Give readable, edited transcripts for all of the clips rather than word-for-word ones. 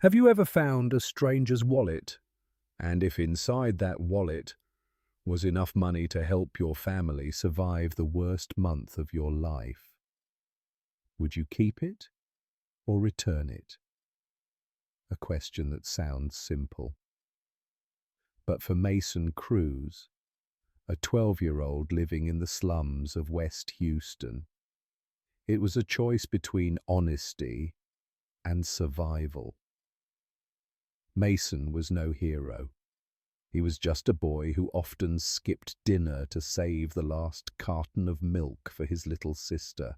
Have you ever found a stranger's wallet, and if inside that wallet was enough money to help your family survive the worst month of your life, would you keep it or return it? A question that sounds simple. But for Mason Cruz, a 12-year-old living in the slums of West Houston, it was a choice between honesty and survival. Mason was no hero. He was just a boy who often skipped dinner to save the last carton of milk for his little sister.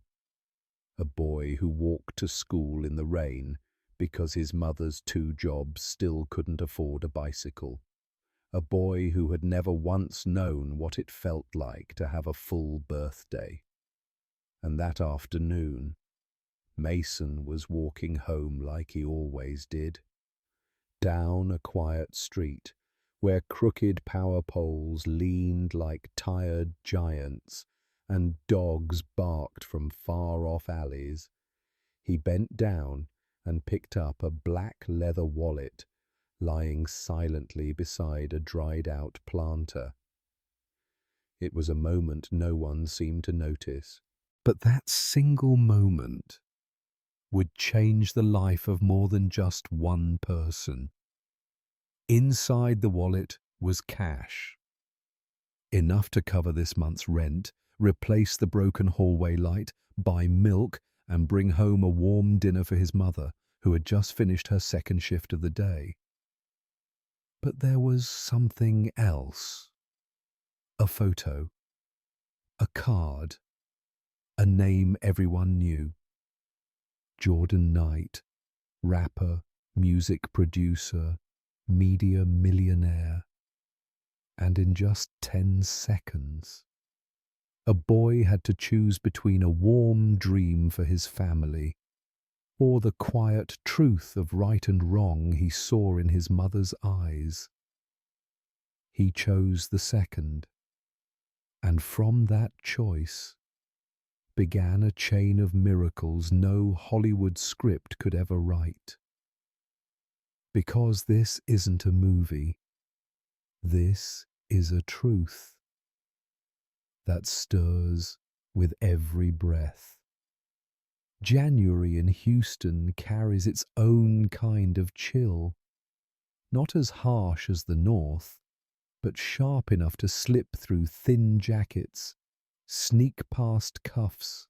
A boy who walked to school in the rain because his mother's 2 jobs still couldn't afford a bicycle. A boy who had never once known what it felt like to have a full birthday. And that afternoon, Mason was walking home like he always did, down a quiet street where crooked power poles leaned like tired giants and dogs barked from far-off alleys. He bent down and picked up a black leather wallet lying silently beside a dried-out planter. It was a moment no one seemed to notice, but that single moment would change the life of more than just one person. Inside the wallet was cash, enough to cover this month's rent, replace the broken hallway light, buy milk, and bring home a warm dinner for his mother, who had just finished her second shift of the day. But there was something else. A photo, a card, a name everyone knew. Jordan Knight, rapper, music producer, media millionaire. And in just 10 seconds, a boy had to choose between a warm dream for his family or the quiet truth of right and wrong he saw in his mother's eyes. He chose the second, and from that choice began a chain of miracles no Hollywood script could ever write. Because this isn't a movie, this is a truth that stirs with every breath. January in Houston carries its own kind of chill, not as harsh as the North, but sharp enough to slip through thin jackets, sneak past cuffs,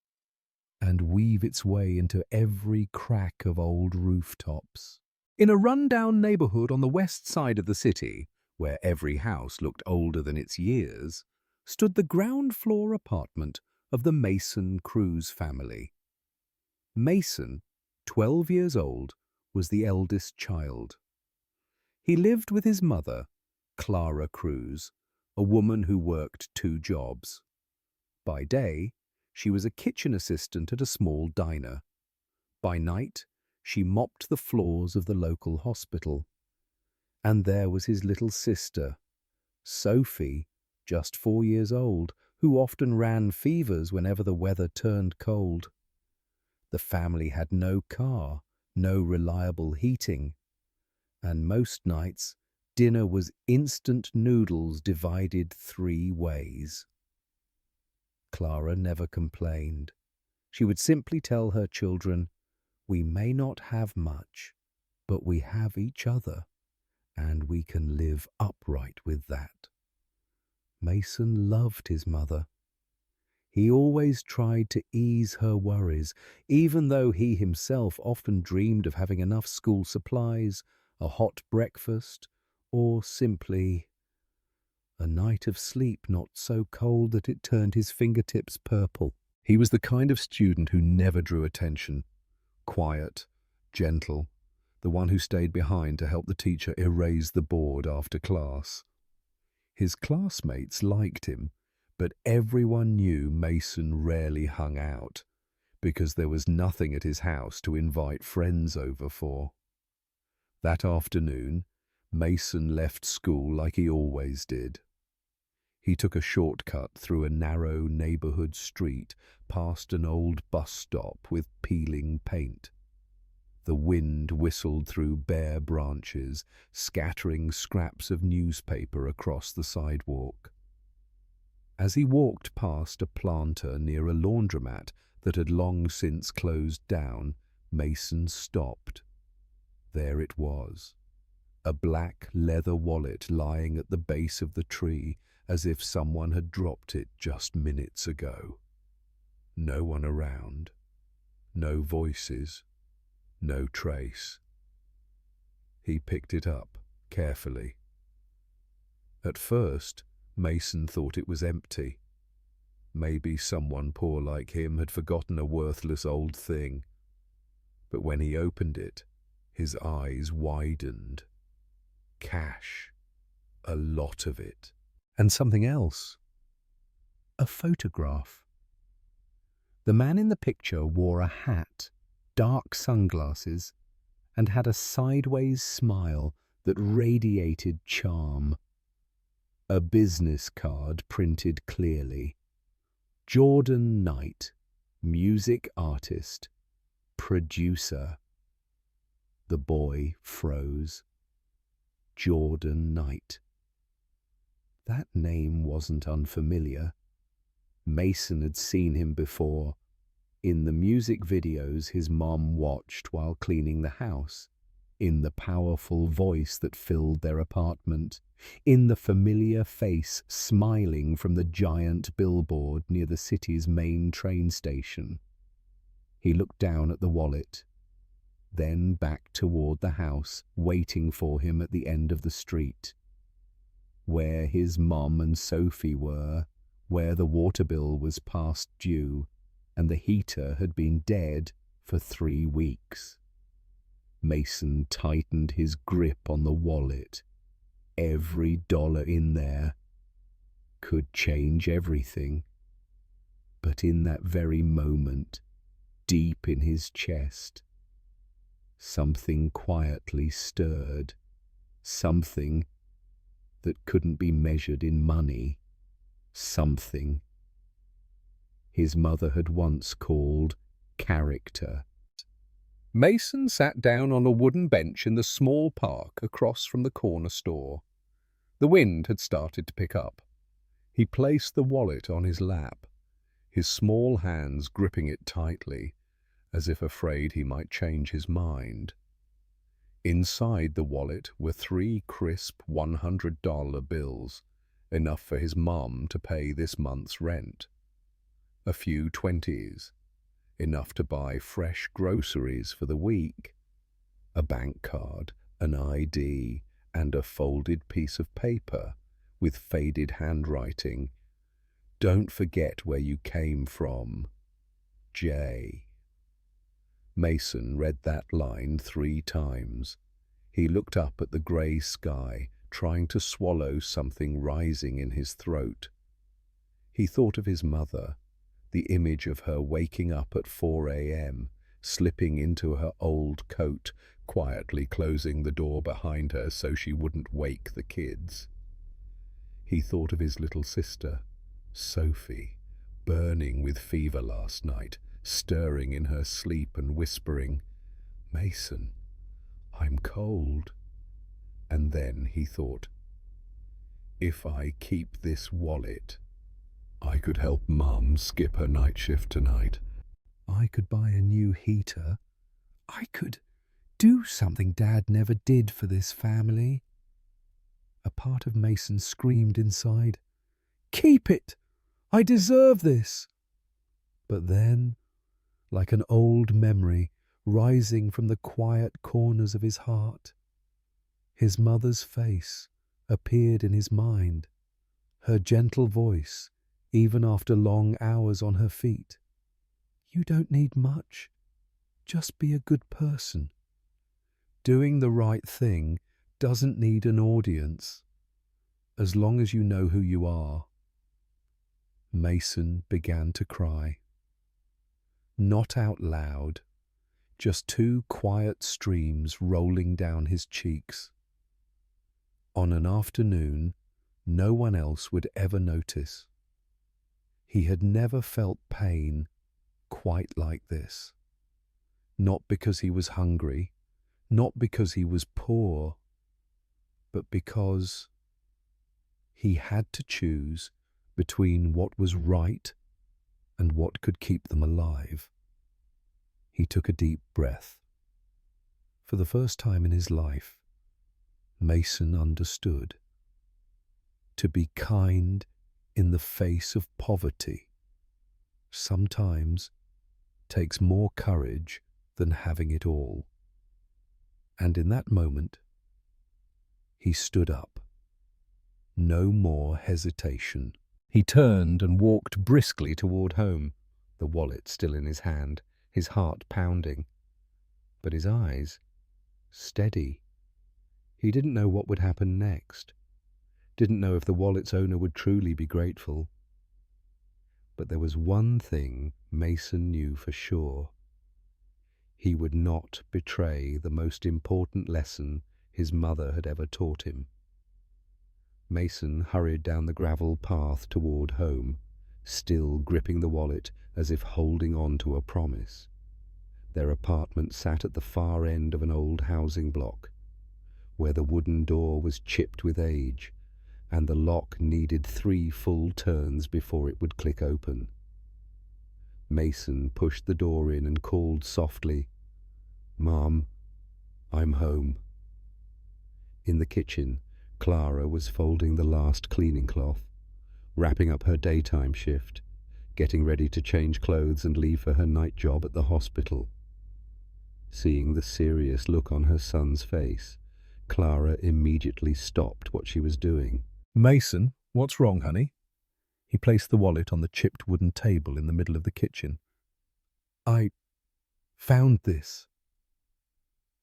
and weave its way into every crack of old rooftops. In a run-down neighborhood on the west side of the city, where every house looked older than its years, stood the ground-floor apartment of the Mason Cruz family. Mason, 12 years old, was the eldest child. He lived with his mother, Clara Cruz, a woman who worked 2 jobs. By day, she was a kitchen assistant at a small diner. By night, she mopped the floors of the local hospital. And there was his little sister, Sophie, just 4 years old, who often ran fevers whenever the weather turned cold. The family had no car, no reliable heating, and most nights dinner was instant noodles divided 3 ways. Clara never complained. She would simply tell her children, "We may not have much, but we have each other, and we can live upright with that." Mason loved his mother. He always tried to ease her worries, even though he himself often dreamed of having enough school supplies, a hot breakfast, or simply a night of sleep not so cold that it turned his fingertips purple. He was the kind of student who never drew attention. Quiet, gentle, the one who stayed behind to help the teacher erase the board after class. His classmates liked him, but everyone knew Mason rarely hung out, because there was nothing at his house to invite friends over for. That afternoon, Mason left school like he always did. He took a shortcut through a narrow neighborhood street past an old bus stop with peeling paint. The wind whistled through bare branches, scattering scraps of newspaper across the sidewalk. As he walked past a planter near a laundromat that had long since closed down, Mason stopped. There it was, a black leather wallet lying at the base of the tree, as if someone had dropped it just minutes ago. No one around, no voices, no trace. He picked it up carefully. At first, Mason thought it was empty. Maybe someone poor like him had forgotten a worthless old thing. But when he opened it, his eyes widened. Cash. A lot of it. And something else. A photograph. The man in the picture wore a hat, dark sunglasses, and had a sideways smile that radiated charm. A business card printed clearly. Jordan Knight, music artist, producer. The boy froze. Jordan Knight. That name wasn't unfamiliar. Mason had seen him before, in the music videos his mom watched while cleaning the house, in the powerful voice that filled their apartment, in the familiar face smiling from the giant billboard near the city's main train station. He looked down at the wallet, then back toward the house, waiting for him at the end of the street, where his mom and Sophie were, where the water bill was past due, and the heater had been dead for 3 weeks. Mason tightened his grip on the wallet. Every dollar in there could change everything. But in that very moment, deep in his chest, something quietly stirred, something that couldn't be measured in money, something his mother had once called character. Mason sat down on a wooden bench in the small park across from the corner store. The wind had started to pick up. He placed the wallet on his lap, his small hands gripping it tightly, as if afraid he might change his mind. Inside the wallet were 3 crisp $100 bills, enough for his mom to pay this month's rent. A few 20s, enough to buy fresh groceries for the week. A bank card, an ID, and a folded piece of paper with faded handwriting. "Don't forget where you came from. J." Mason read that line 3 times. He looked up at the grey sky, trying to swallow something rising in his throat. He thought of his mother, the image of her waking up at 4 a.m., slipping into her old coat, quietly closing the door behind her so she wouldn't wake the kids. He thought of his little sister, Sophie, burning with fever last night, stirring in her sleep and whispering, "Mason, I'm cold." And then he thought, if I keep this wallet, I could help Mum skip her night shift tonight. I could buy a new heater. I could do something Dad never did for this family. A part of Mason screamed inside, "Keep it! I deserve this!" But then, like an old memory rising from the quiet corners of his heart, his mother's face appeared in his mind, her gentle voice, even after long hours on her feet. "You don't need much. Just be a good person. Doing the right thing doesn't need an audience, as long as you know who you are." Mason began to cry. Not out loud, just 2 quiet streams rolling down his cheeks. On an afternoon no one else would ever notice. He had never felt pain quite like this. Not because he was hungry, not because he was poor, but because he had to choose between what was right and what could keep them alive. He took a deep breath. For the first time in his life, Mason understood. To be kind in the face of poverty sometimes takes more courage than having it all. And in that moment, he stood up. No more hesitation. He turned and walked briskly toward home, the wallet still in his hand, his heart pounding. But his eyes, steady. He didn't know what would happen next. Didn't know if the wallet's owner would truly be grateful. But there was one thing Mason knew for sure. He would not betray the most important lesson his mother had ever taught him. Mason hurried down the gravel path toward home, still gripping the wallet as if holding on to a promise. Their apartment sat at the far end of an old housing block, where the wooden door was chipped with age, and the lock needed 3 full turns before it would click open. Mason pushed the door in and called softly, "Mom, I'm home." In the kitchen, Clara was folding the last cleaning cloth, wrapping up her daytime shift, getting ready to change clothes and leave for her night job at the hospital. Seeing the serious look on her son's face, Clara immediately stopped what she was doing. "Mason, what's wrong, honey?" He placed the wallet on the chipped wooden table in the middle of the kitchen. "I found this."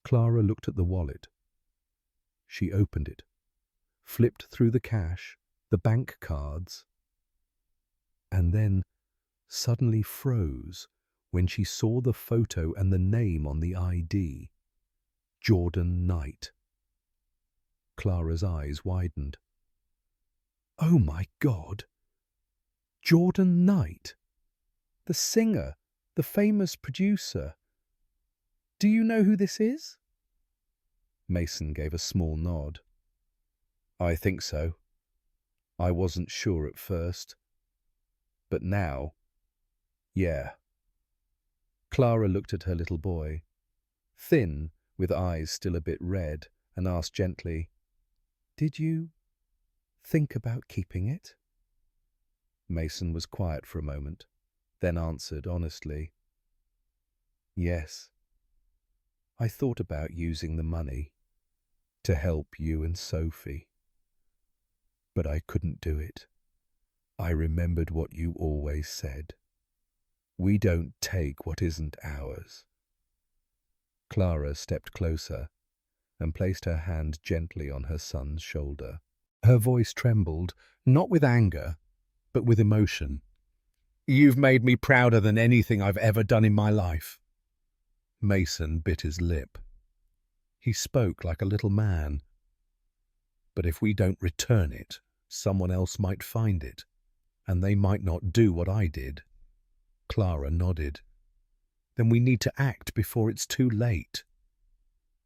Clara looked at the wallet. She opened it, flipped through the cash, the bank cards, and then suddenly froze when she saw the photo and the name on the ID. Jordan Knight. Clara's eyes widened. "Oh my God! Jordan Knight! The singer, the famous producer. Do you know who this is?" Mason gave a small nod. "I think so. I wasn't sure at first. But now, yeah." Clara looked at her little boy, thin, with eyes still a bit red, and asked gently, "Did you think about keeping it?" Mason was quiet for a moment, then answered honestly, "Yes. I thought about using the money to help you and Sophie, but I couldn't do it. I remembered what you always said. We don't take what isn't ours." Clara stepped closer and placed her hand gently on her son's shoulder. Her voice trembled, not with anger, but with emotion. "You've made me prouder than anything I've ever done in my life." Mason bit his lip. He spoke like a little man. "But if we don't return it, someone else might find it, and they might not do what I did." Clara nodded. "Then we need to act before it's too late."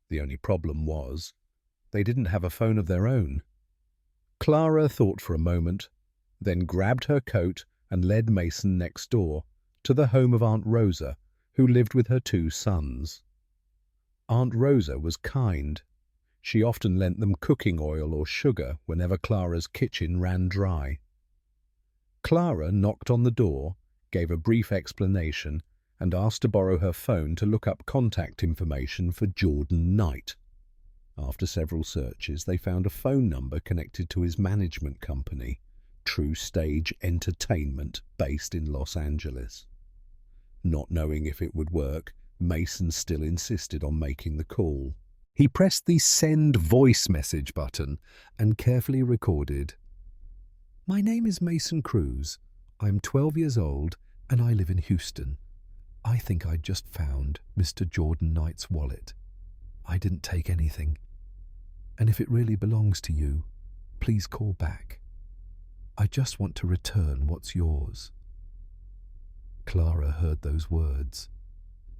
The only problem was, they didn't have a phone of their own. Clara thought for a moment, then grabbed her coat and led Mason next door to the home of Aunt Rosa, who lived with her 2 sons. Aunt Rosa was kind. She often lent them cooking oil or sugar whenever Clara's kitchen ran dry. Clara knocked on the door, gave a brief explanation, and asked to borrow her phone to look up contact information for Jordan Knight. After several searches, they found a phone number connected to his management company, True Stage Entertainment, based in Los Angeles. Not knowing if it would work, Mason still insisted on making the call. He pressed the send voice message button and carefully recorded, "My name is Mason Cruz. I'm 12 years old and I live in Houston. I think I just found Mr. Jordan Knight's wallet. I didn't take anything. And if it really belongs to you, please call back. I just want to return what's yours." Clara heard those words,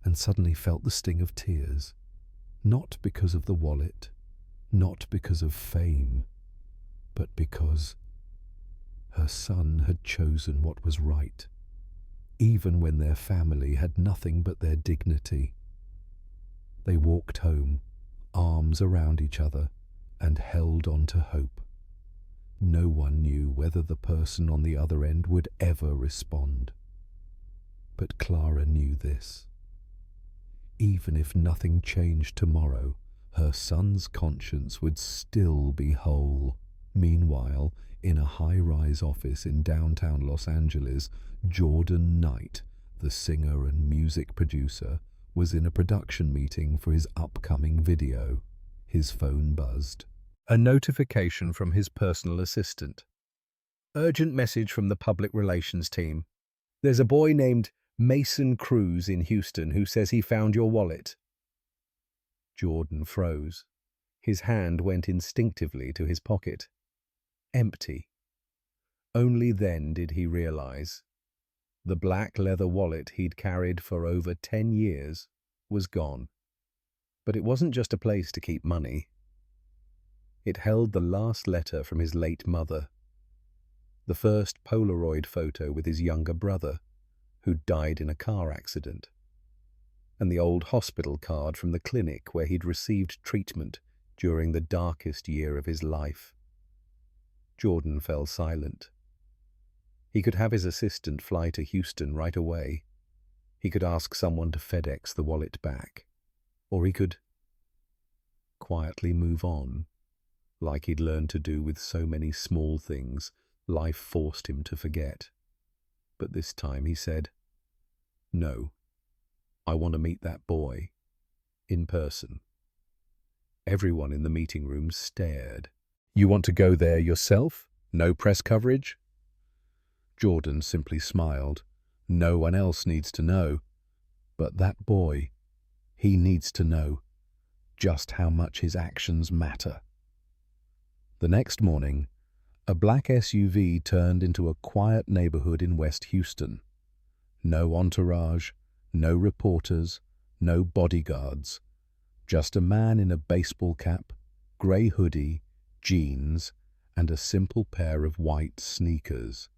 and suddenly felt the sting of tears, not because of the wallet, not because of fame, but because her son had chosen what was right, even when their family had nothing but their dignity. They walked home, arms around each other, and held on to hope. No one knew whether the person on the other end would ever respond. But Clara knew this. Even if nothing changed tomorrow, her son's conscience would still be whole. Meanwhile, in a high-rise office in downtown Los Angeles, Jordan Knight, the singer and music producer, was in a production meeting for his upcoming video. His phone buzzed. A notification from his personal assistant. Urgent message from the public relations team. There's a boy named Mason Cruz in Houston who says he found your wallet. Jordan froze. His hand went instinctively to his pocket. Empty. Only then did he realize. The black leather wallet he'd carried for over 10 years was gone. But it wasn't just a place to keep money. It held the last letter from his late mother, the first Polaroid photo with his younger brother, who'd died in a car accident, and the old hospital card from the clinic where he'd received treatment during the darkest year of his life. Jordan fell silent. He could have his assistant fly to Houston right away. He could ask someone to FedEx the wallet back. Or he could quietly move on, like he'd learned to do with so many small things life forced him to forget. But this time he said, "No, I want to meet that boy, in person." Everyone in the meeting room stared. "You want to go there yourself? No press coverage?" Jordan simply smiled. "No one else needs to know. But that boy, he needs to know just how much his actions matter." The next morning, a black SUV turned into a quiet neighborhood in West Houston. No entourage, no reporters, no bodyguards. Just a man in a baseball cap, gray hoodie, jeans, and a simple pair of white sneakers.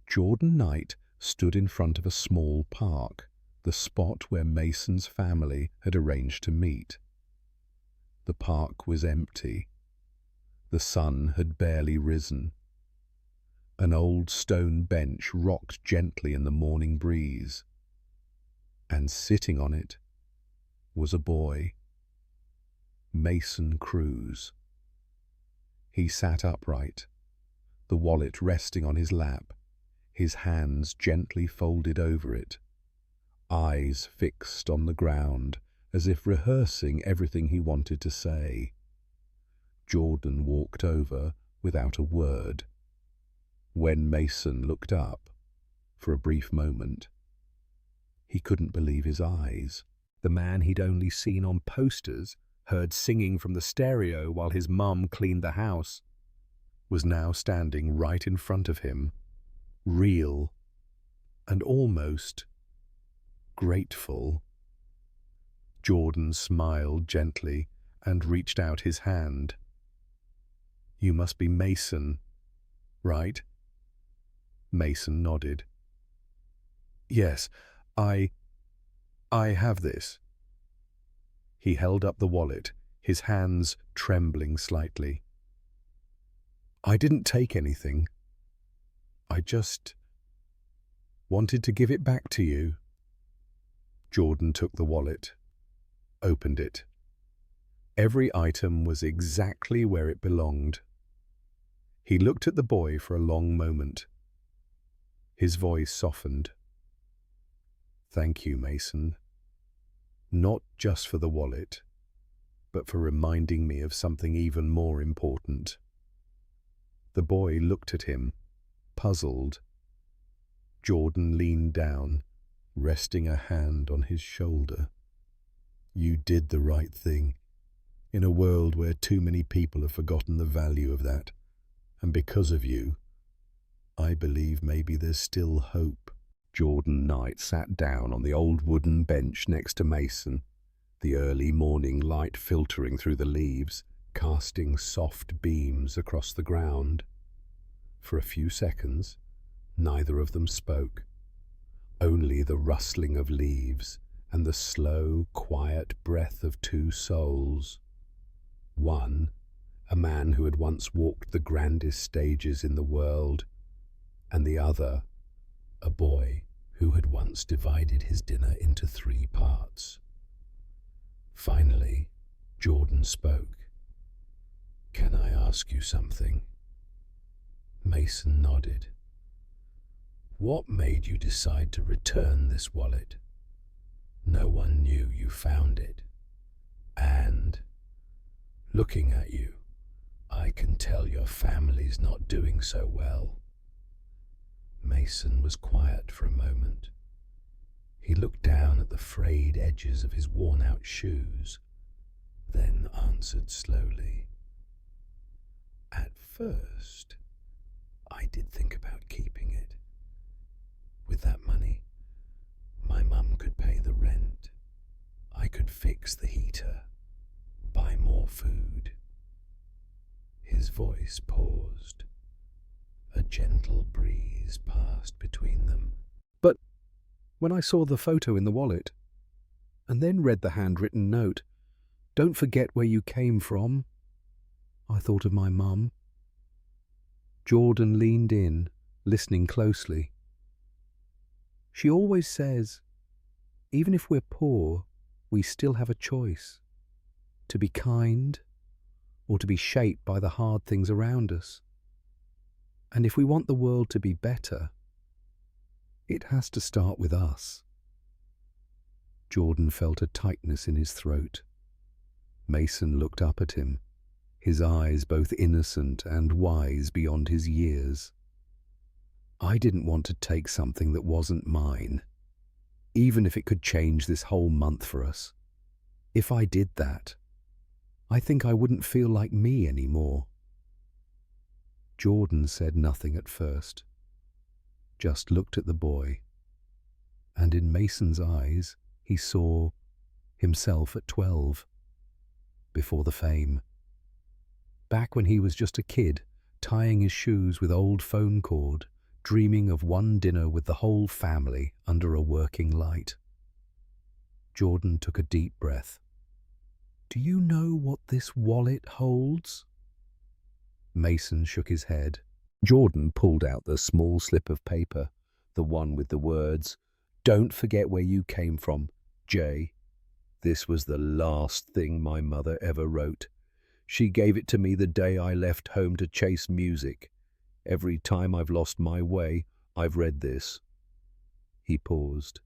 Jordan Knight stood in front of a small park, the spot where Mason's family had arranged to meet. The park was empty. The sun had barely risen. An old stone bench rocked gently in the morning breeze. And sitting on it was a boy, Mason Cruz. He sat upright, the wallet resting on his lap, his hands gently folded over it, eyes fixed on the ground as if rehearsing everything he wanted to say. Jordan walked over without a word. When Mason looked up, for a brief moment, he couldn't believe his eyes. The man he'd only seen on posters, heard singing from the stereo while his mum cleaned the house, was now standing right in front of him, real and almost grateful. Jordan smiled gently and reached out his hand. "You must be Mason, right?" Mason nodded. "Yes, I have this." He held up the wallet, his hands trembling slightly. "I didn't take anything. I just wanted to give it back to you." Jordan took the wallet, opened it. Every item was exactly where it belonged. He looked at the boy for a long moment. His voice softened. "Thank you, Mason. Not just for the wallet, but for reminding me of something even more important." The boy looked at him, puzzled. Jordan leaned down, resting a hand on his shoulder. "You did the right thing, in a world where too many people have forgotten the value of that. And because of you, I believe maybe there's still hope." Jordan Knight sat down on the old wooden bench next to Mason, the early morning light filtering through the leaves, casting soft beams across the ground. For a few seconds, neither of them spoke. Only the rustling of leaves and the slow, quiet breath of two souls. One, a man who had once walked the grandest stages in the world, and the other, a boy who had once divided his dinner into 3 parts. Finally, Jordan spoke. "Can I ask you something?" Mason nodded. "What made you decide to return this wallet? No one knew you found it. And, looking at you, I can tell your family's not doing so well." Mason was quiet for a moment. He looked down at the frayed edges of his worn-out shoes, then answered slowly. "At first, I did think about keeping it. With that money, my mum could pay the rent. I could fix the heater, buy more food." His voice paused. A gentle breeze passed between them. "But when I saw the photo in the wallet, and then read the handwritten note, 'Don't forget where you came from,' I thought of my mum." Jordan leaned in, listening closely. "She always says, even if we're poor, we still have a choice. To be kind, or to be shaped by the hard things around us. And if we want the world to be better, it has to start with us." Jordan felt a tightness in his throat. Mason looked up at him, his eyes both innocent and wise beyond his years. "I didn't want to take something that wasn't mine, even if it could change this whole month for us. If I did that, I think I wouldn't feel like me anymore." Jordan said nothing at first, just looked at the boy, and in Mason's eyes he saw himself at 12, before the fame. Back when he was just a kid, tying his shoes with old phone cord, dreaming of one dinner with the whole family under a working light. Jordan took a deep breath. "Do you know what this wallet holds?" Mason shook his head. Jordan pulled out the small slip of paper, the one with the words, "Don't forget where you came from, Jay. This was the last thing my mother ever wrote. She gave it to me the day I left home to chase music. Every time I've lost my way, I've read this." He paused.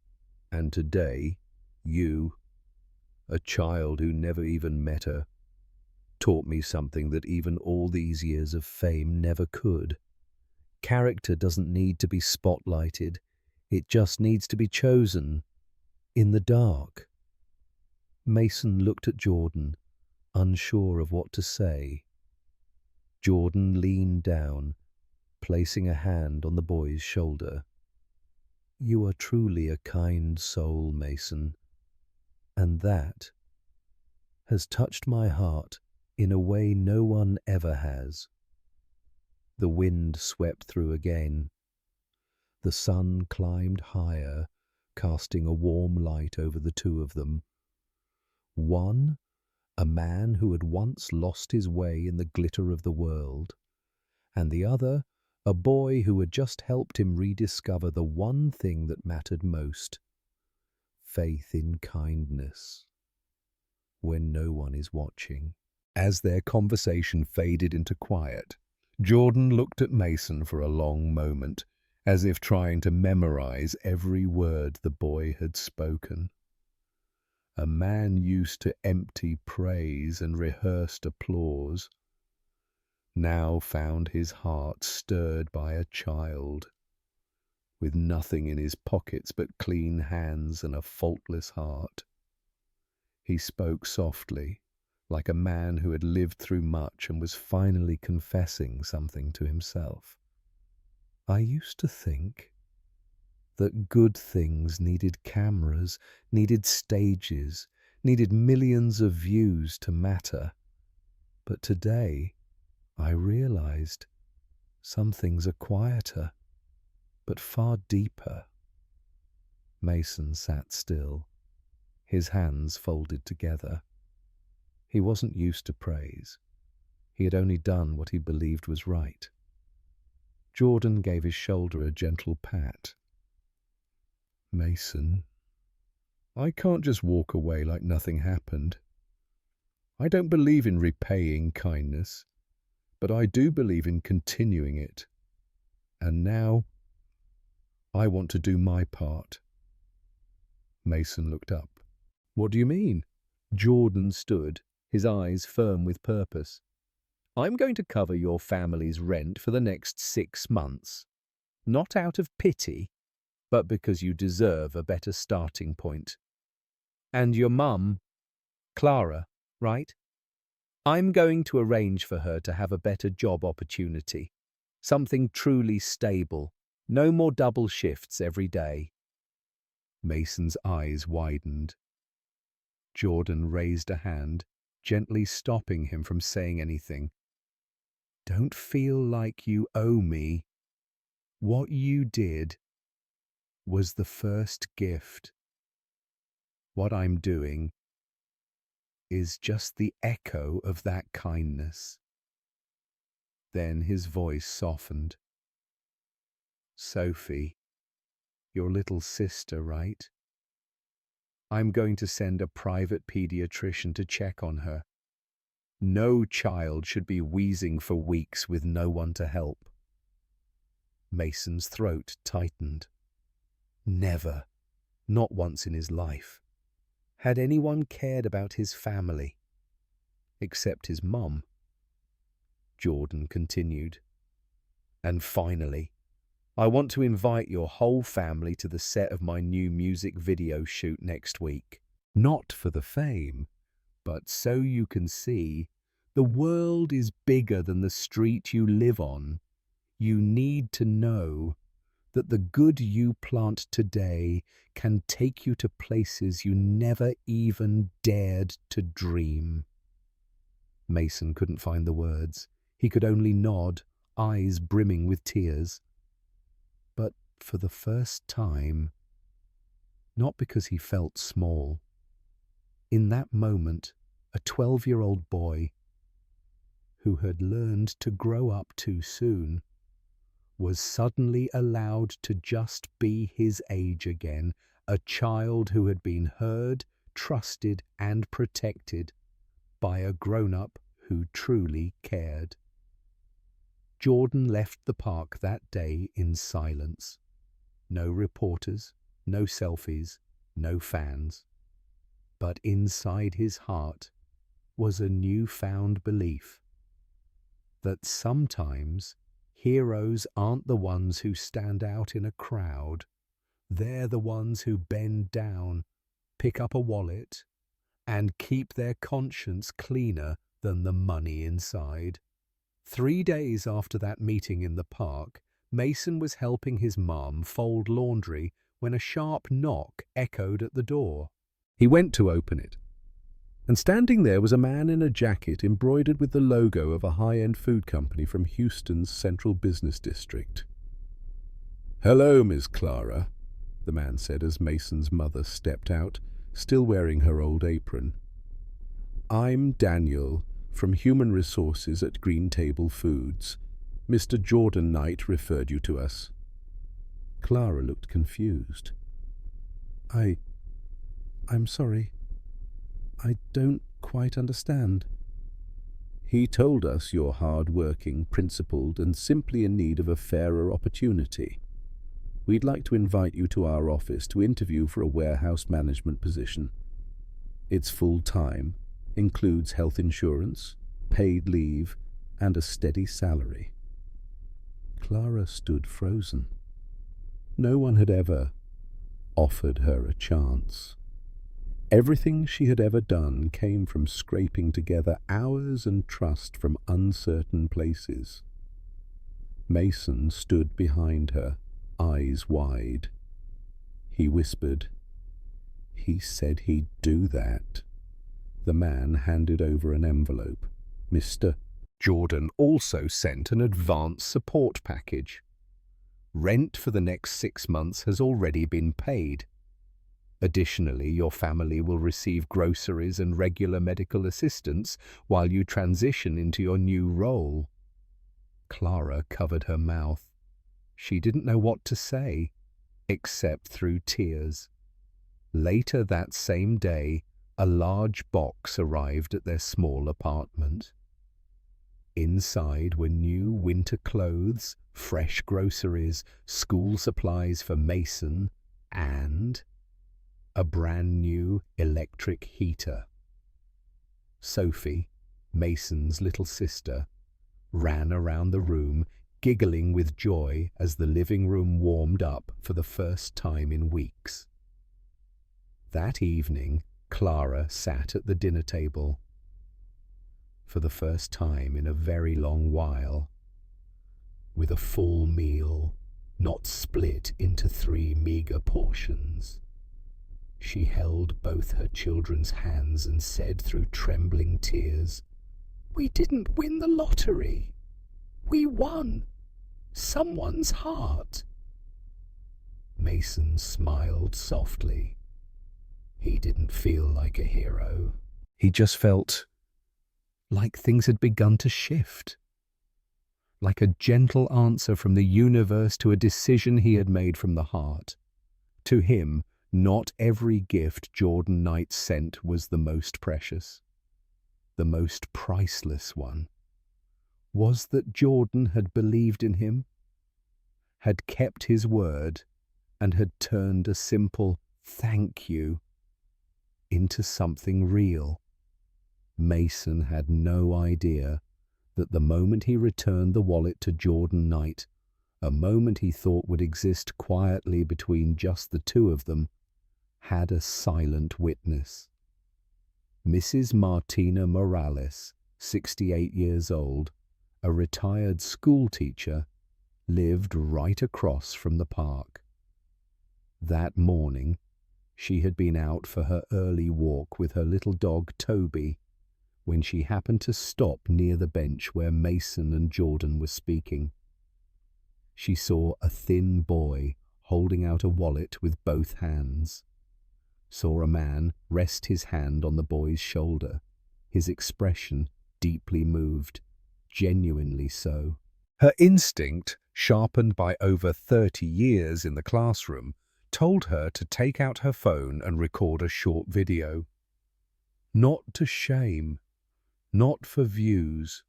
"And today, you, a child who never even met her, taught me something that even all these years of fame never could. Character doesn't need to be spotlighted. It just needs to be chosen in the dark." Mason looked at Jordan, unsure of what to say. Jordan leaned down, placing a hand on the boy's shoulder. "You are truly a kind soul, Mason, and that has touched my heart in a way no one ever has." The wind swept through again. The sun climbed higher, casting a warm light over the two of them. One, a man who had once lost his way in the glitter of the world, and the other, a boy who had just helped him rediscover the one thing that mattered most: faith in kindness when no one is watching. As their conversation faded into quiet, Jordan looked at Mason for a long moment, as if trying to memorize every word the boy had spoken. A man used to empty praise and rehearsed applause, now found his heart stirred by a child, with nothing in his pockets but clean hands and a faultless heart. He spoke softly, like a man who had lived through much and was finally confessing something to himself. "I used to think that good things needed cameras, needed stages, needed millions of views to matter. But today, I realized some things are quieter, but far deeper. Mason sat still, his hands folded together. He wasn't used to praise. He had only done what he believed was right. Jordan gave his shoulder a gentle pat. Mason, I can't just walk away like nothing happened. I don't believe in repaying kindness, but I do believe in continuing it. And now, I want to do my part. Mason looked up. What do you mean? Jordan stood, his eyes firm with purpose. I'm going to cover your family's rent for the next 6 months. Not out of pity, but because you deserve a better starting point. And your mum, Clara, right? I'm going to arrange for her to have a better job opportunity. Something truly stable. No more double shifts every day. Mason's eyes widened. Jordan raised a hand, gently stopping him from saying anything. Don't feel like you owe me. What you did was the first gift. What I'm doing is just the echo of that kindness. Then his voice softened. Sophie, your little sister, right? I'm going to send a private pediatrician to check on her. No child should be wheezing for weeks with no one to help. Mason's throat tightened. Never, not once in his life, had anyone cared about his family, except his mum. Jordan continued. And finally, I want to invite your whole family to the set of my new music video shoot next week. Not for the fame, but so you can see the world is bigger than the street you live on. You need to know that the good you plant today can take you to places you never even dared to dream. Mason couldn't find the words. He could only nod, eyes brimming with tears. But for the first time, not because he felt small, in that moment, a 12-year-old boy who had learned to grow up too soon was suddenly allowed to just be his age again, a child who had been heard, trusted, and protected by a grown-up who truly cared. Jordan left the park that day in silence. No reporters, no selfies, no fans. But inside his heart was a newfound belief that sometimes heroes aren't the ones who stand out in a crowd. They're the ones who bend down, pick up a wallet, and keep their conscience cleaner than the money inside. 3 days after that meeting in the park, Mason was helping his mum fold laundry when a sharp knock echoed at the door. He went to open it, and standing there was a man in a jacket embroidered with the logo of a high-end food company from Houston's central business district. "Hello, Miss Clara," the man said as Mason's mother stepped out, still wearing her old apron. "I'm Daniel from Human Resources at Green Table Foods. Mr. Jordan Knight referred you to us." Clara looked confused. I'm sorry. I don't quite understand." "He told us you're hard-working, principled, and simply in need of a fairer opportunity. We'd like to invite you to our office to interview for a warehouse management position. It's full-time, includes health insurance, paid leave, and a steady salary." Clara stood frozen. No one had ever offered her a chance. Everything she had ever done came from scraping together hours and trust from uncertain places. Mason stood behind her, eyes wide. he whispered. He said he'd do that. The man handed over an envelope. Mr. Jordan also sent an advance support package. Rent for the next 6 months has already been paid. Additionally, your family will receive groceries and regular medical assistance while you transition into your new role. Clara covered her mouth. She didn't know what to say, except through tears. Later that same day, a large box arrived at their small apartment. Inside were new winter clothes, fresh groceries, school supplies for Mason, and a brand new electric heater. Sophie, Mason's little sister, ran around the room, giggling with joy as the living room warmed up for the first time in weeks. That evening, Clara sat at the dinner table. For the first time in a very long while, with a full meal, not split into 3 meager portions. She held both her children's hands and said through trembling tears, "We didn't win the lottery. We won someone's heart." Mason smiled softly. He didn't feel like a hero. He just felt like things had begun to shift. Like a gentle answer from the universe to a decision he had made from the heart. To him, not every gift Jordan Knight sent was the most precious. The most priceless one was that Jordan had believed in him, had kept his word, and had turned a simple "thank you" into something real. Mason had no idea that the moment he returned the wallet to Jordan Knight, a moment he thought would exist quietly between just the two of them, had a silent witness. Mrs. Martina Morales, 68 years old, a retired school teacher, lived right across from the park. That morning, she had been out for her early walk with her little dog Toby when she happened to stop near the bench where Mason and Jordan were speaking. She saw a thin boy holding out a wallet with both hands. Saw a man rest his hand on the boy's shoulder, his expression deeply moved, genuinely so. Her instinct, sharpened by over 30 years in the classroom, told her to take out her phone and record a short video. Not to shame, not for views,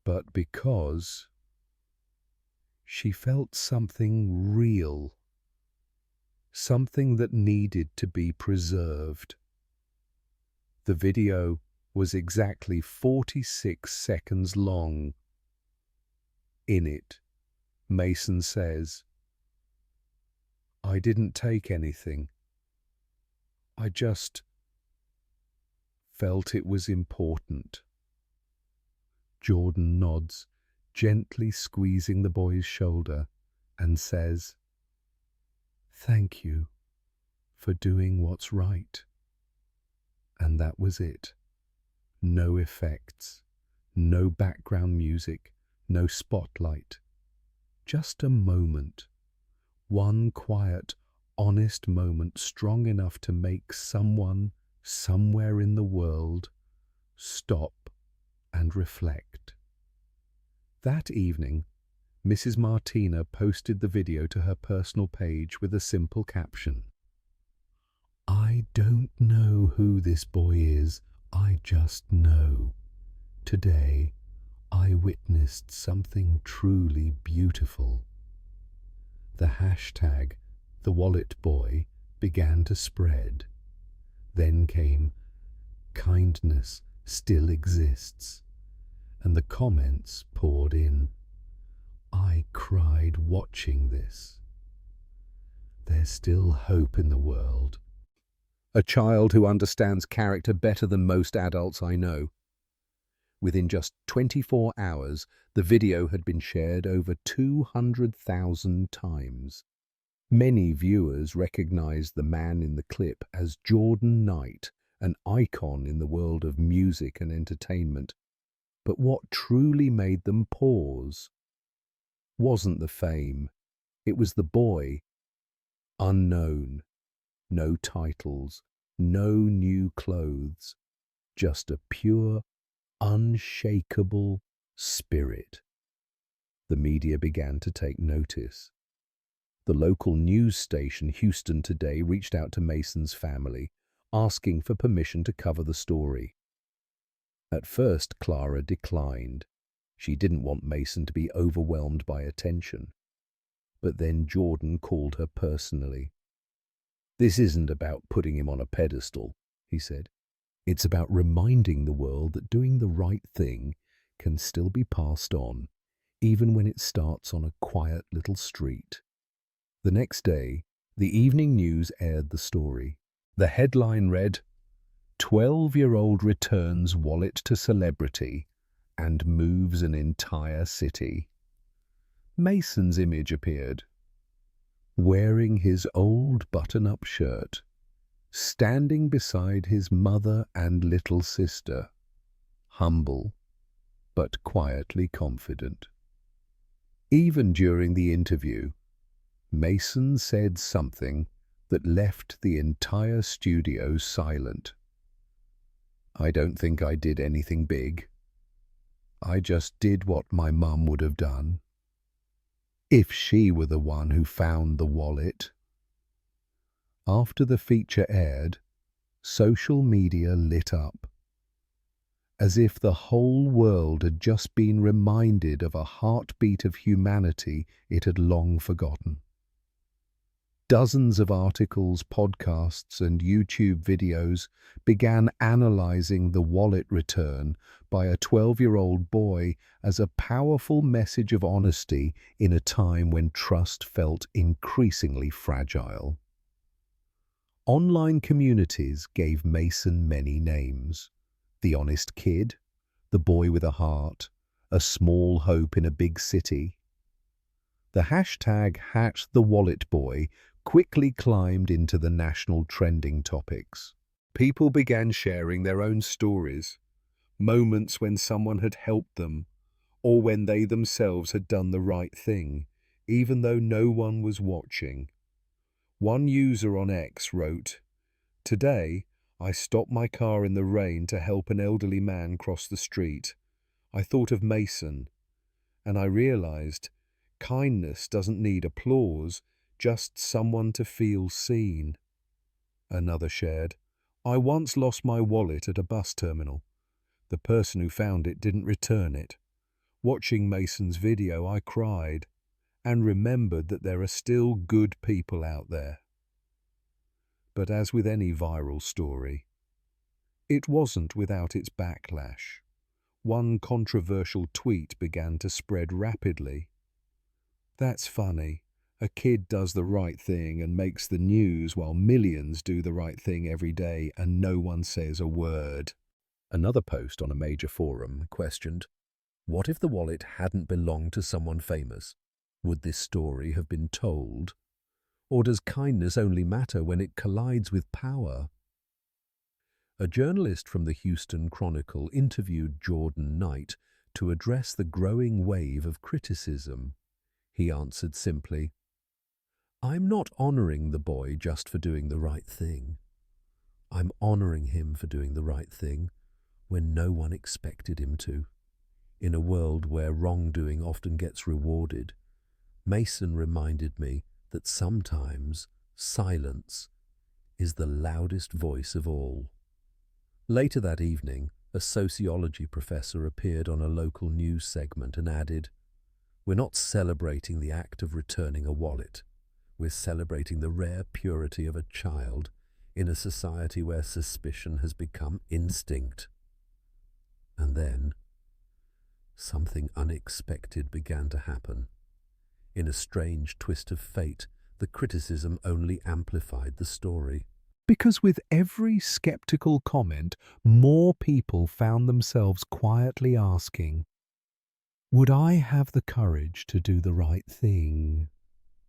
but because she felt something real, something that needed to be preserved. The video was exactly 46 seconds long. In it, Mason says, "I didn't take anything. I just felt it was important." Jordan nods, gently squeezing the boy's shoulder, and says, "Thank you for doing what's right." And that was it. No effects, no background music, no spotlight. Just a moment. One quiet, honest moment strong enough to make someone, somewhere in the world, stop and reflect. That evening, Mrs. Martina posted the video to her personal page with a simple caption. "I don't know who this boy is, I just know. Today, I witnessed something truly beautiful." The hashtag, The Wallet Boy, began to spread. Then came, "Kindness still exists," and the comments poured in. "I cried watching this. There's still hope in the world." A child who understands character better than most adults I know. Within just 24 hours, the video had been shared over 200,000 times. Many viewers recognized the man in the clip as Jordan Knight, an icon in the world of music and entertainment. But what truly made them pause wasn't the fame. It was the boy, unknown, no titles, no new clothes, just a pure, unshakable spirit. The media began to take notice. The local news station Houston Today reached out to Mason's family, asking for permission to cover the story. At first, Clara declined. She didn't want Mason to be overwhelmed by attention. But then Jordan called her personally. "This isn't about putting him on a pedestal," he said. "It's about reminding the world that doing the right thing can still be passed on, even when it starts on a quiet little street." The next day, the evening news aired the story. The headline read, "12-year-old returns wallet to celebrity and moves an entire city." Mason's image appeared, wearing his old button-up shirt, standing beside his mother and little sister, humble but quietly confident. Even during the interview, Mason said something that left the entire studio silent. "I don't think I did anything big. I just did what my mum would have done if she were the one who found the wallet." After the feature aired, social media lit up, as if the whole world had just been reminded of a heartbeat of humanity it had long forgotten. Dozens of articles, podcasts, and YouTube videos began analyzing the wallet return by a 12-year-old boy as a powerful message of honesty in a time when trust felt increasingly fragile. Online communities gave Mason many names: the honest kid, the boy with a heart, a small hope in a big city. The hashtag #TheWalletBoy quickly climbed into the national trending topics. People began sharing their own stories, moments when someone had helped them, or when they themselves had done the right thing, even though no one was watching. One user on X wrote, "Today, I stopped my car in the rain to help an elderly man cross the street. I thought of Mason, and I realized kindness doesn't need applause, just someone to feel seen." Another shared, "I once lost my wallet at a bus terminal. The person who found it didn't return it. Watching Mason's video, I cried and remembered that there are still good people out there." But as with any viral story, it wasn't without its backlash. One controversial tweet began to spread rapidly. "That's funny. A kid does the right thing and makes the news while millions do the right thing every day and no one says a word." Another post on a major forum questioned, what if the wallet hadn't belonged to someone famous? Would this story have been told? Or does kindness only matter when it collides with power? A journalist from the Houston Chronicle interviewed Jordan Knight to address the growing wave of criticism. He answered simply, "I'm not honoring the boy just for doing the right thing. I'm honoring him for doing the right thing when no one expected him to." In a world where wrongdoing often gets rewarded, Mason reminded me that sometimes silence is the loudest voice of all. Later that evening, a sociology professor appeared on a local news segment and added, "We're not celebrating the act of returning a wallet. We're celebrating the rare purity of a child in a society where suspicion has become instinct." And then, something unexpected began to happen. In a strange twist of fate, the criticism only amplified the story. Because with every skeptical comment, more people found themselves quietly asking, "Would I have the courage to do the right thing?"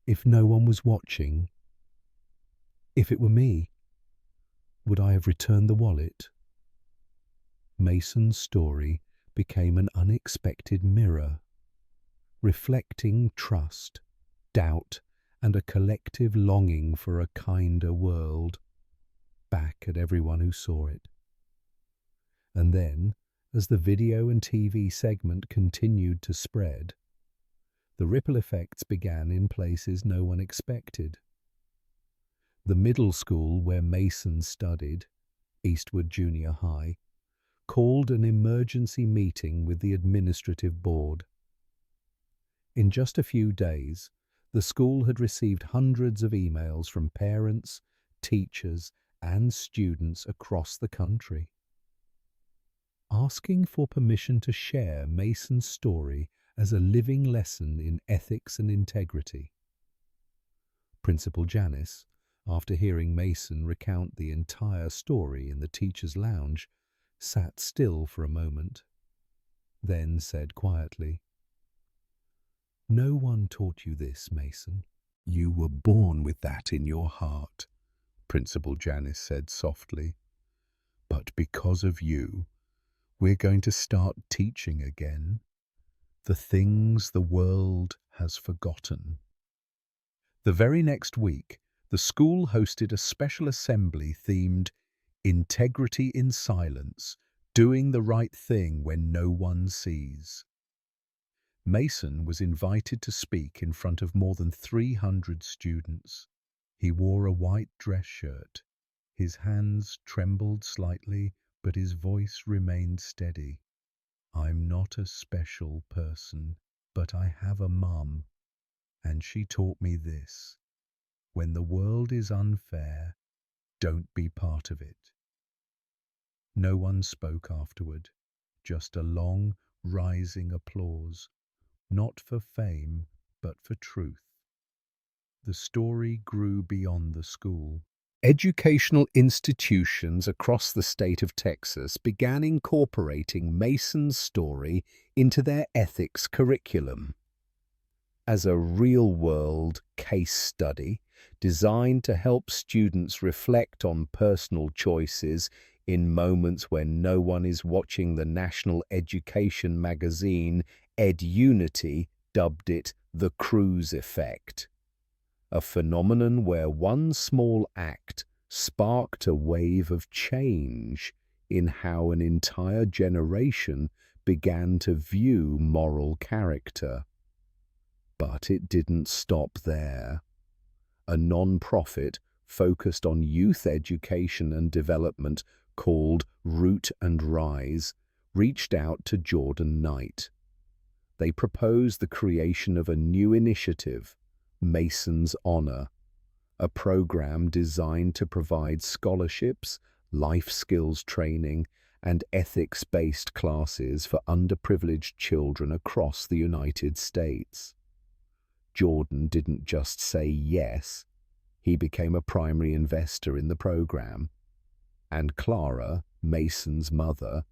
If no one was watching, if it were me, would I have returned the wallet? Mason's story became an unexpected mirror, reflecting trust, doubt, and a collective longing for a kinder world back at everyone who saw it. And then, as the video and TV segment continued to spread, the ripple effects began in places no one expected. The middle school where Mason studied, Eastwood Junior High, called an emergency meeting with the administrative board. In just a few days, the school had received hundreds of emails from parents, teachers, and students across the country, asking for permission to share Mason's story as a living lesson in ethics and integrity. Principal Janice, after hearing Mason recount the entire story in the teacher's lounge, sat still for a moment, then said quietly, "No one taught you this, Mason. You were born with that in your heart," Principal Janice said softly. "But because of you, we're going to start teaching again. The things the world has forgotten." The very next week, the school hosted a special assembly themed Integrity in Silence, Doing the Right Thing When No One Sees. Mason was invited to speak in front of more than 300 students. He wore a white dress shirt. His hands trembled slightly, but his voice remained steady. "I'm not a special person, but I have a mum, and she taught me this. When the world is unfair, don't be part of it." No one spoke afterward, just a long, rising applause, not for fame, but for truth. The story grew beyond the school. Educational institutions across the state of Texas began incorporating Mason's story into their ethics curriculum. As a real-world case study designed to help students reflect on personal choices in moments when no one is watching, the national education magazine EdUnity dubbed it the Cruz effect, a phenomenon where one small act sparked a wave of change in how an entire generation began to view moral character. But it didn't stop there. A non-profit focused on youth education and development called Root and Rise reached out to Jordan Knight. They proposed the creation of a new initiative, Mason's Honor, a program designed to provide scholarships, life skills training, and ethics-based classes for underprivileged children across the United States. Jordan didn't just say yes, he became a primary investor in the program. And Clara, Mason's mother,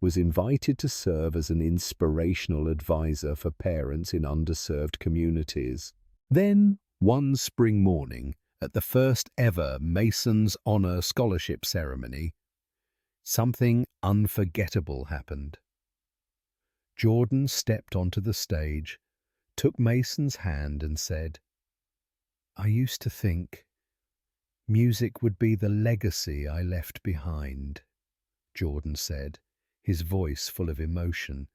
was invited to serve as an inspirational advisor for parents in underserved communities. Then, one spring morning, at the first ever Mason's Honor Scholarship ceremony, something unforgettable happened. Jordan stepped onto the stage, took Mason's hand and said, "I used to think music would be the legacy I left behind," Jordan said, his voice full of emotion.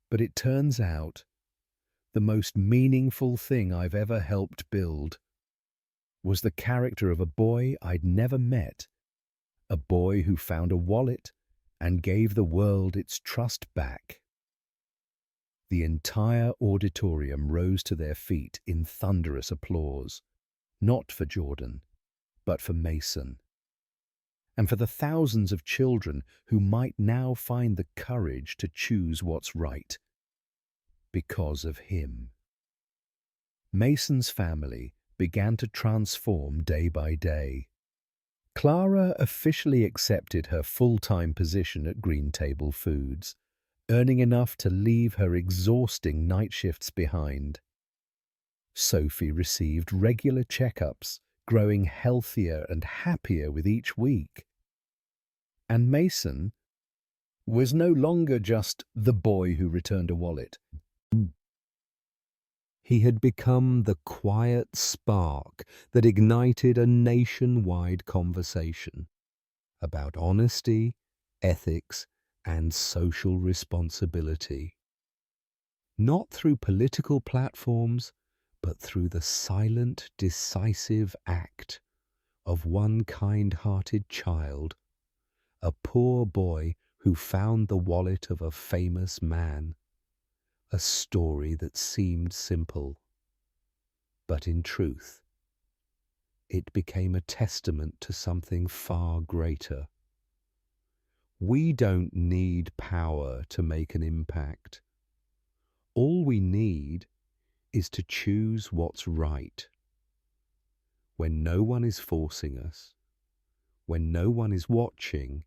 "But it turns out the most meaningful thing I've ever helped build was the character of a boy I'd never met, a boy who found a wallet and gave the world its trust back." The entire auditorium rose to their feet in thunderous applause, not for Jordan, but for Mason, and for the thousands of children who might now find the courage to choose what's right because of him. Mason's family began to transform day by day. Clara officially accepted her full-time position at Green Table Foods, earning enough to leave her exhausting night shifts behind. Sophie received regular checkups, growing healthier and happier with each week. And Mason was no longer just the boy who returned a wallet. He had become the quiet spark that ignited a nationwide conversation about honesty, ethics, and social responsibility. Not through political platforms, but through the silent, decisive act of one kind-hearted child, a poor boy who found the wallet of a famous man. A story that seemed simple, but in truth, it became a testament to something far greater. We don't need power to make an impact. All we need is to choose what's right. When no one is forcing us, when no one is watching,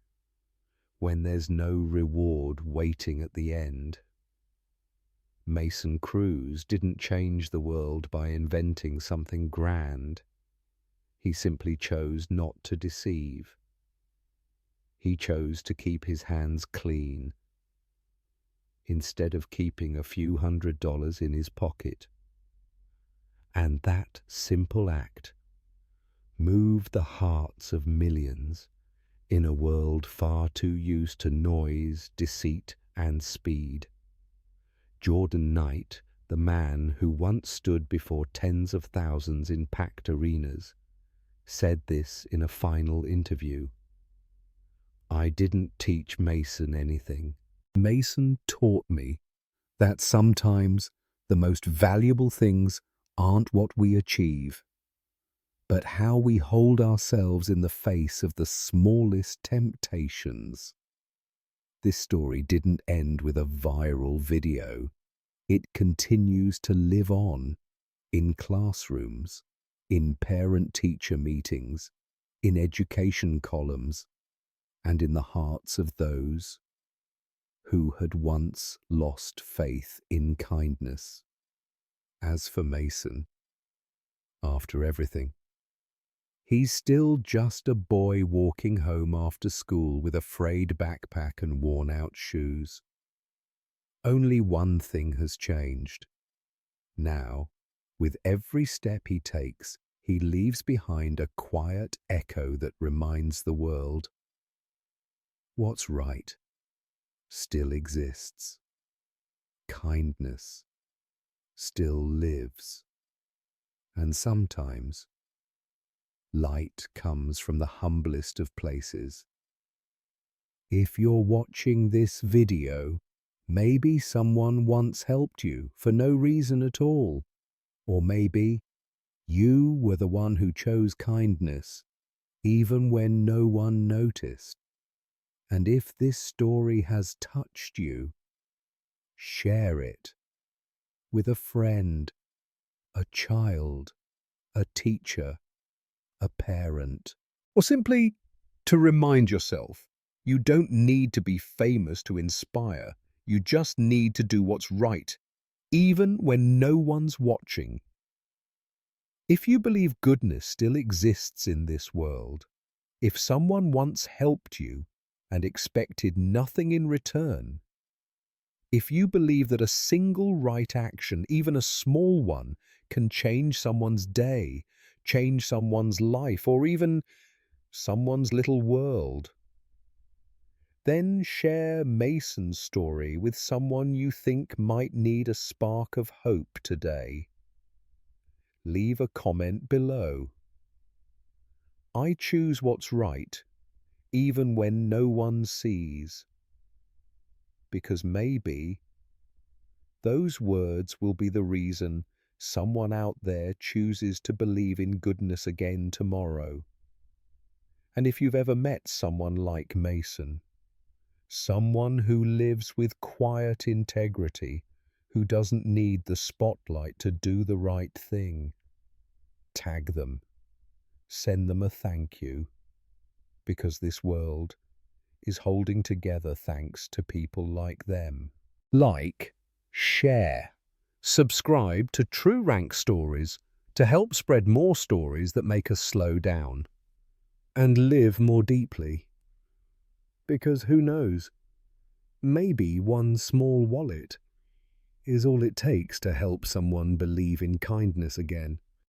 when there's no reward waiting at the end. Mason Cruz didn't change the world by inventing something grand. He simply chose not to deceive. He chose to keep his hands clean, instead of keeping a few $100s in his pocket. And that simple act moved the hearts of millions in a world far too used to noise, deceit, and speed. Jordan Knight, the man who once stood before tens of thousands in packed arenas, said this in a final interview. "I didn't teach Mason anything. Mason taught me that sometimes the most valuable things aren't what we achieve, but how we hold ourselves in the face of the smallest temptations." This story didn't end with a viral video. It continues to live on in classrooms, in parent-teacher meetings, in education columns, and in the hearts of those who had once lost faith in kindness. As for Mason, after everything, he's still just a boy walking home after school with a frayed backpack and worn-out shoes. Only one thing has changed. Now, with every step he takes, he leaves behind a quiet echo that reminds the world what's right still exists. Kindness still lives. And sometimes, light comes from the humblest of places. If you're watching this video, maybe someone once helped you for no reason at all. Or maybe you were the one who chose kindness, even when no one noticed. And if this story has touched you, share it with a friend, a child, a teacher, a parent, or simply to remind yourself you don't need to be famous to inspire. You just need to do what's right, even when no one's watching. If you believe goodness still exists in this world, if someone once helped you and expected nothing in return, if you believe that a single right action, even a small one, can change someone's day, change someone's life, or even someone's little world, then share Mason's story with someone you think might need a spark of hope today. Leave a comment below. I choose what's right, even when no one sees. Because maybe those words will be the reason someone out there chooses to believe in goodness again tomorrow. And if you've ever met someone like Mason, someone who lives with quiet integrity, who doesn't need the spotlight to do the right thing, tag them, send them a thank you, because this world is holding together thanks to people like them. Like, share, Subscribe to True Rank Stories to help spread more stories that make us slow down and live more deeply. Because who knows, maybe one small wallet is all it takes to help someone believe in kindness again.